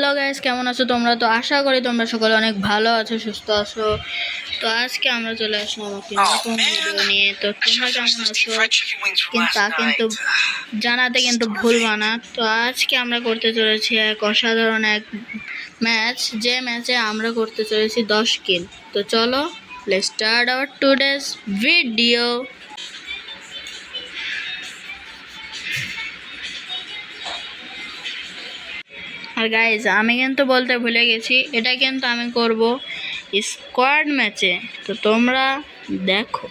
Hello guys, কেমন আছো তোমরা? তো আশা করি তোমরা সকলে অনেক ভালো আছো, সুস্থ আছো। তো আজকে আমরা চলে আসলাম একটি নতুন ভিডিও নিয়ে। তো তোমরা কেমন আছো কিন্তু জানাতে কিন্তু ভুলবা না। তো আজকে আমরা করতে চলেছি এক অসাধারণ এক ম্যাচ, যে ম্যাচে আমরা করতে চলেছি 10 কিল। তো চলো, let's start our today's video. আর গাইজ, আমি কিন্তু বলতে ভুলে গেছি, এটা কিন্তু আমি করব স্কোয়াড ম্যাচে। তো তোমরা দেখো।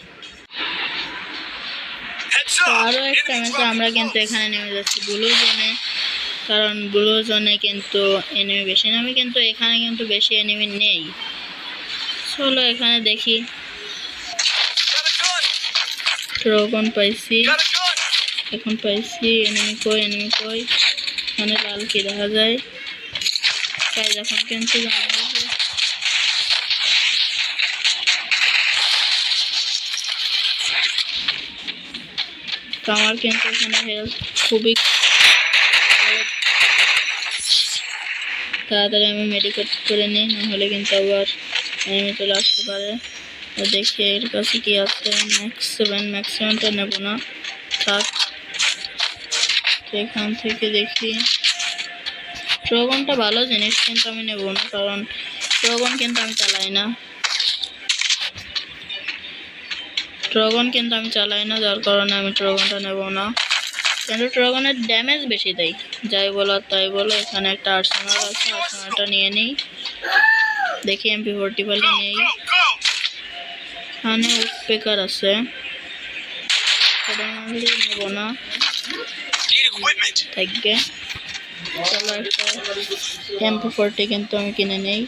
তো আরও একটা ম্যাচে আমরা কিন্তু এখানে নেমে যাচ্ছি ব্লু জোনে, কারণ ব্লু জোনে কিন্তু এনিমি বেশি নামে, কিন্তু এখানে কিন্তু বেশি এনিমি নেই। চলো এখানে দেখি। ড্রাগন পাইছি, এখন পাইছি। এনিমি কই, এনিমি কই? এখানে লাল কি দেখা যায়? তাই যখন কিন্তু আমার কিন্তু এখানে হেলথ খুবই তাড়াতাড়ি আমি মেডিকেট করে নিই, নাহলে কিন্তু আবার এনিমি চলে আসতে পারে। তো দেখি এর কাছে কি আছে। ম্যাক্স 7টা নেব না, থাক। এখান থেকে দেখি। ড্রাগনটা ভালো জিনিস, কিন্তু আমি নেব না, কারণ ড্রাগন কিন্তু আমি চালাই না। যার কারণে আমি ড্রাগনটা নেব না। কিন্তু ড্রাগনের ড্যামেজ বেশি দেয়। যাই বলো তাই বলো, এখানে একটা আর্সেনাল আছে, আর্সেনালটা নিয়ে নিই। দেখি MP40 নেই। এখানে উডপেকার আছে, নেব না, থাকবে। চলো একটা MP40 কিন্তু আমি কিনে নেই।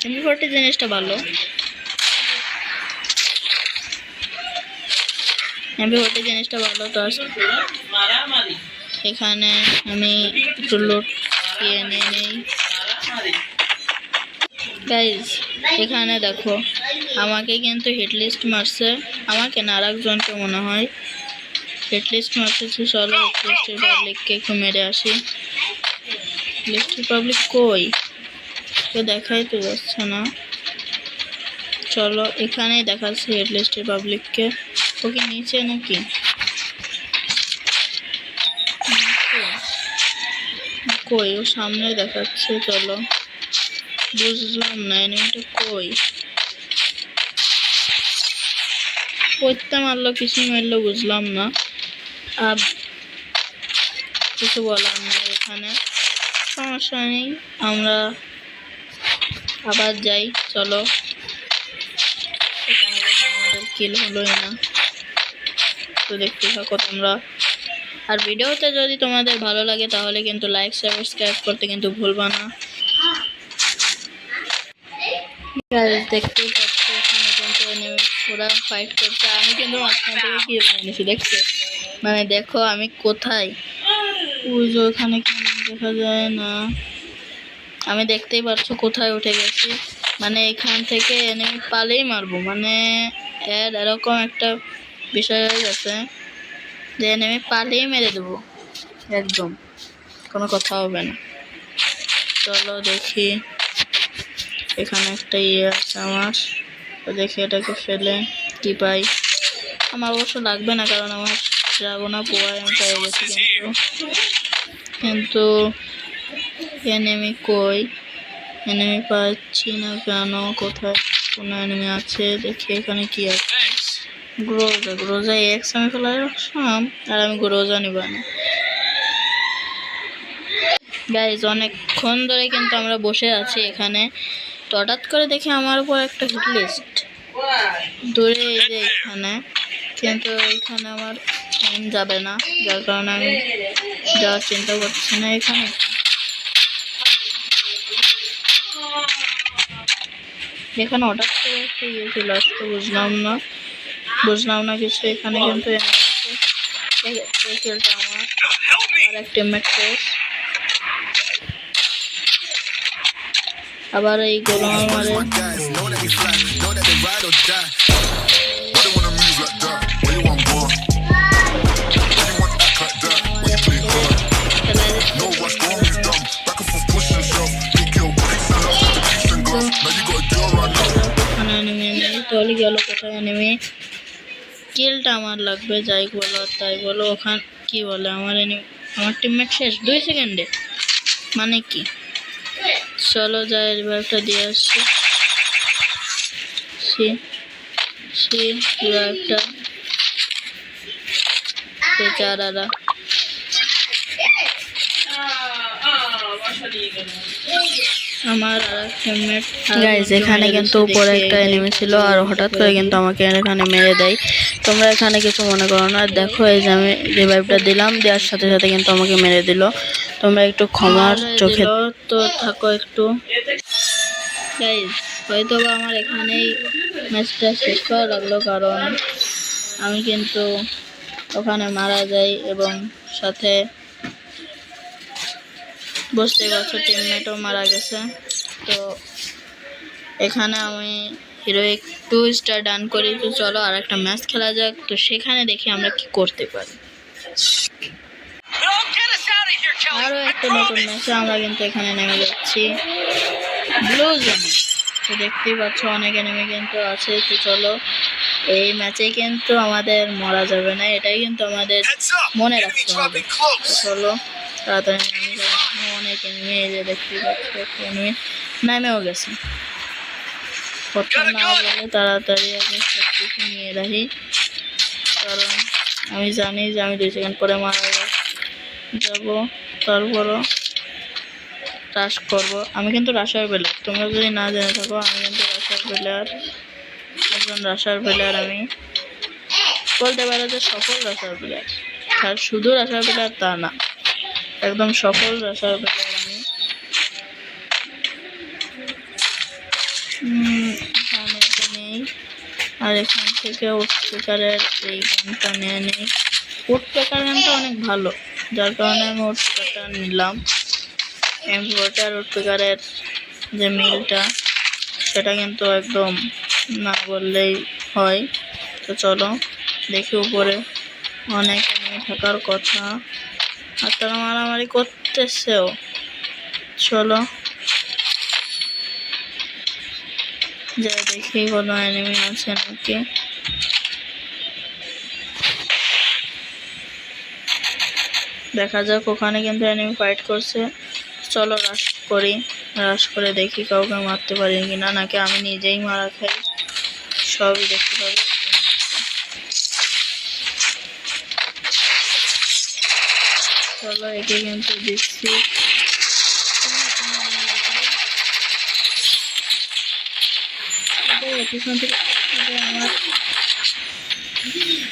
MP40 জিনিসটা ভালো। MP40 জিনিসটা ভালো। তো এখানে আমি একটু লোড দিয়ে নিয়ে নেই। গাইজ, এখানে দেখো, আমাকে কিন্তু হিটলিস্ট মারছে। আমাকে না, আর একজনকে মনে হয় হিটলিস্ট মারছে। চলো হিটলিস্ট রিপাবলিককে একটু মেরে আসি। হিটলিস্ট রিপাবলিক কই? দেখাই তো যাচ্ছে না। চলো, এখানেই দেখাচ্ছে হিটলিস্ট রিপাবলিককে। ওকে নিচে নাকি? কই? ও সামনে দেখাচ্ছে। চলো, বুঝলাম না এনিমিটা কই। কইতে মারলো, কিছুই মারলো, বুঝলাম না। আর কিছু বলার নেই, এখানে সমস্যা নেই, আমরা আবার যাই। চলো, এখানে দেখো আমাদের কিল হলোই না। তো দেখতে থাকো তোমরা। আর ভিডিওতে যদি তোমাদের ভালো লাগে তাহলে কিন্তু লাইক সাবস্ক্রাইব করতে কিন্তু ভুলবা না। দেখতেই পাচ্ছ এখানে কিন্তু ওরা ফাইট করছে। আমি কিন্তু মাঝখান থেকে কি এনেছি দেখছো? মানে দেখো আমি কোথায়, ওখানে কেন দেখা যায় না। আমি দেখতেই পাচ্ছ কোথায় উঠে গেছি। মানে এখান থেকে এনিমি পালেই মারবো, মানে এরকম একটা বিষয় হয়ে গেছে যে এনিমি পালেই মেরে দেবো, একদম কোনো কথা হবে না। চলো দেখি, এখানে একটা আছে আমার। তো দেখি এটাকে ফেলে কি পাই। আমার অবশ্য লাগবে না, কারণ আমার ড্রাগনা পোয়ায় আমি পেয়ে গেছি। কিন্তু এনিমি কই? এনিমি পাচ্ছি না কেন? কোথায় কোনো এনিমি আছে? দেখি এখানে কি আছে। গ্রোজা এক্স আমি ফেলে রাখলাম, আর আমি গ্রোজা নিব না। গাইজ, অনেকক্ষণ ধরে কিন্তু আমরা বসে আছি এখানে। তো হঠাৎ করে দেখি আমার উপর একটা হিটলিস্ট দূরে, এই যে এখানে। কিন্তু এখানে আমার টাইম যাবে না, যার কারণে আমি যাওয়ার চিন্তা করছি না। এখানে হঠাৎ করে একটা ইয়ে ছিল, আসলে বুঝলাম না কিছু। এখানে কিন্তু আমার এক টিমমেট শেষ। আবার এই গোলাম মারে। গেল কোথায় এনিমি? কিলটা আমার লাগবে, যাই বলো আর তাই বলো। ওখান কি বলে আমার আমার টিমমেট শেষ 2 সেকেন্ডে, মানে কি? চলো যাই রিভাইভটা দিয়ে আসছি। রিভাইভটা বেচারারা। আমার আরেক টিমমেট গাইস এখানে কিন্তু উপরে একটা এনিমি ছিল আর হঠাৎ করে কিন্তু আমাকে এখানে মেরে দেয়। তোমরা এখানে কিছু মনে করো না। দেখো এই যে আমি রিভাইভটা দিলাম, দেওয়ার সাথে সাথে কিন্তু আমাকে মেরে দিল। তোমরা একটু ক্ষমার চোখে তো থাকো একটু গাইস। হয়তো বা আমার এখানেই ম্যাচটা শেষ করা লাগলো, কারণ আমি কিন্তু ওখানে মারা যাই এবং সাথে বুঝতেই পারছো টিমমেটও মারা গেছে। তো এখানে আমি হিরোইক 2 স্টার ডান করি। তো চলো আর একটা ম্যাচ খেলা যাক, তো সেখানে দেখি আমরা কি করতে পারি। আরও একটা নতুন ম্যাচে আমরা কিন্তু এখানে নেমে যাচ্ছি ব্লু জোনে। তো দেখতেই পাচ্ছ অনেক এনিমি কিন্তু আছে। তো চলো এই ম্যাচে কিন্তু আমাদের মরা যাবে না, এটাই কিন্তু আমাদের মনে রাখতে হবে। চলো তাড়াতাড়ি নেমে যাবো। অনেক এনিমি, এই যে দেখতেই পাচ্ছ এনিমি নামেও গেছে। কথা না বলে তাড়াতাড়ি আমি সব কিছু নিয়ে রাখি, কারণ আমি জানি যে আমি 2 সেকেন্ড পরে মারা যাবো। তারপরও রাশ করবো। আমি কিন্তু রাশার প্লেয়ার, তোমরা যদি না জেনে থাকো আমি কিন্তু রাশার প্লেয়ার, একজন রাশার প্লেয়ার। আমি বলতে পারো যে সফল রাশার প্লেয়ার, আর শুধু রাশার প্লেয়ার তা না, একদম সফল রাশার প্লেয়ার আমি। এখানে তো নেই, আর এখান থেকে উডপেকারের এই গানটা নিয়ে নেই। উডপেকার গানটা অনেক ভালো, যার কারণে আমি উডপেকারটা নিলাম। এমপিওটার উডপেকারের যে মিলটা সেটা কিন্তু একদম না বললেই হয়। তো চলো দেখি উপরে অনেক এনিমি থাকার কথা, আর তারা মারামারি করতেছেও। চলো যাই দেখি কোনো এনিমি আছে নাকি। দেখা যাক, ওখানে কিন্তু এনিমি ফাইট করছে। চলো রাশ করি, রাশ করে দেখি কাউকে মারতে পারি কিনা, নাকি আমি নিজেই মারা খাই, সবই দেখতে পাবো। চলো একে কিন্তু দিচ্ছি। আমার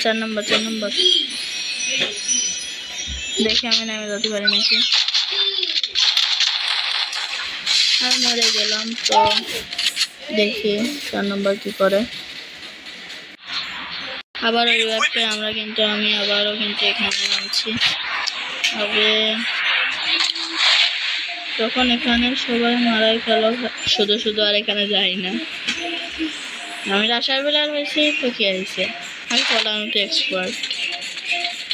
4 নম্বর দেখি আমি নামে যেতে পারি নাকি। আর মরে গেলাম। তো দেখি 4 নম্বর কি করে। আবারও রিভাইভে আমরা কিন্তু আমি আবারও কিন্তু এখানে নামছি। তবে যখন এখানে সবাই মারাই খেলো শুধু শুধু আর এখানে যাই না। আমি রাশার প্লেয়ার হয়েছি তো কি হয়েছে, আমি বললাম আমি তো এক্সপার্ট।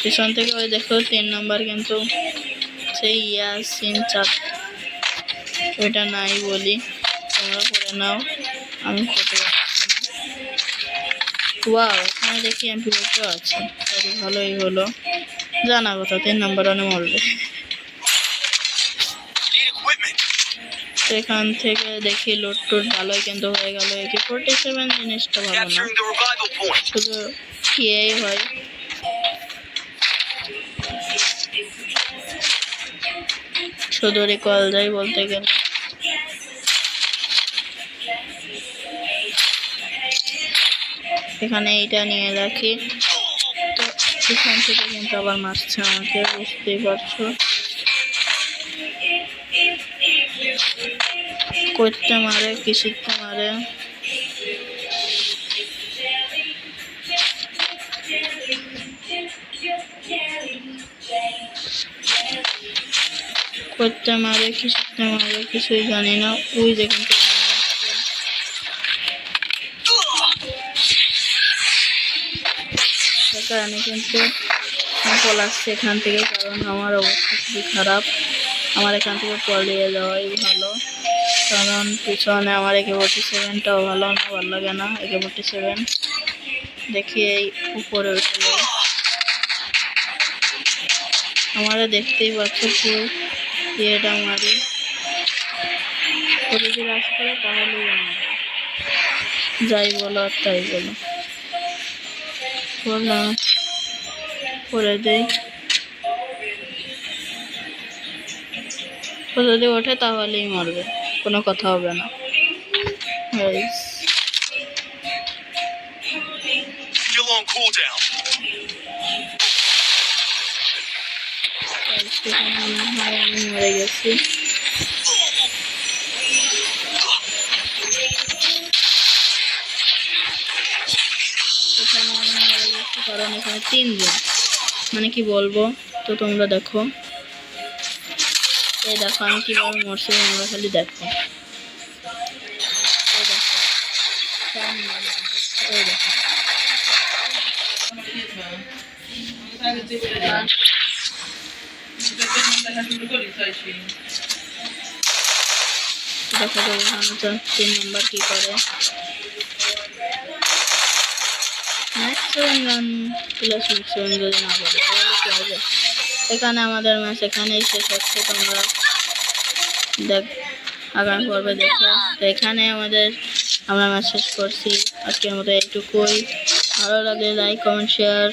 পিছন থেকে ওই দেখো 3 নম্বর কিন্তু সেই ইয়াসিন চাপ, ওইটা নাই বলি, তোমরা করে নাও, আমি করতে পারছি না। ওয়াও, এখানে দেখি এমপি আছে, তবে ভালোই হলো। জানা কথা 3 নম্বর অনেক মরবে। সেখান থেকে দেখি লোড টোড ভালোই কিন্তু হয়ে গেল। AK-47 জিনিসটা ভালো না, শুধু ইয়েই হয়। শুধু রিকল যাই বলতে গেলে। এখানে এইটা নিয়ে রাখি। তো এখান থেকে কিন্তু আবার মারছে আমাকে, বুঝতেই পারছো। করতে মারে, কৃষিতে মারে, করতে মারে, কৃষিতে মারে, কিছুই জানি না। ওই যে কিন্তু কারণে কিন্তু পলাচ্ছে এখান থেকে, কারণ আমার অবস্থা খুবই খারাপ। আমার এখান থেকে পলিয়ে যাওয়াই ভালো, কারণ পিছনে আমার AK-47টাও ভালো লাগে না। AK-47 দেখি এই উপরে উঠে যাই। আমারা দেখতেই পাচ্ছ ফুল ইয়েটা মারি, যদি রাস করে তাহলেই যাই বলো আর তাই বলো। বললাম করে দেই, ও যদি ওঠে তাহলেই মারবে, কোনো কথা হবে না। আমি মরে গেছি। এখানে আমি মরে গেছি কারণ এখানে 3 জন, মানে কি বলবো, তো তোমরা দেখো। এই দেখো আমি কিভাবে মরছি, তোমরা খালি দেখো। এই দেখো, এই দেখো। দেখো তো ওখানে তো 3 নম্বর কি করে। ম্যাক্সিমাম রান প্লাস ম্যাক্সিমাম যদি না করে তাহলে কি হবে। এখানে আমাদের ম্যাচ এখানেই শেষ হচ্ছে, তোমরা দেখ আগামী পর্বে দেখো। তো এখানে আমরা ম্যাচ শেষ করছি আজকের মতো এইটুকুই। ভালো লাগলে লাইক কমেন্ট শেয়ার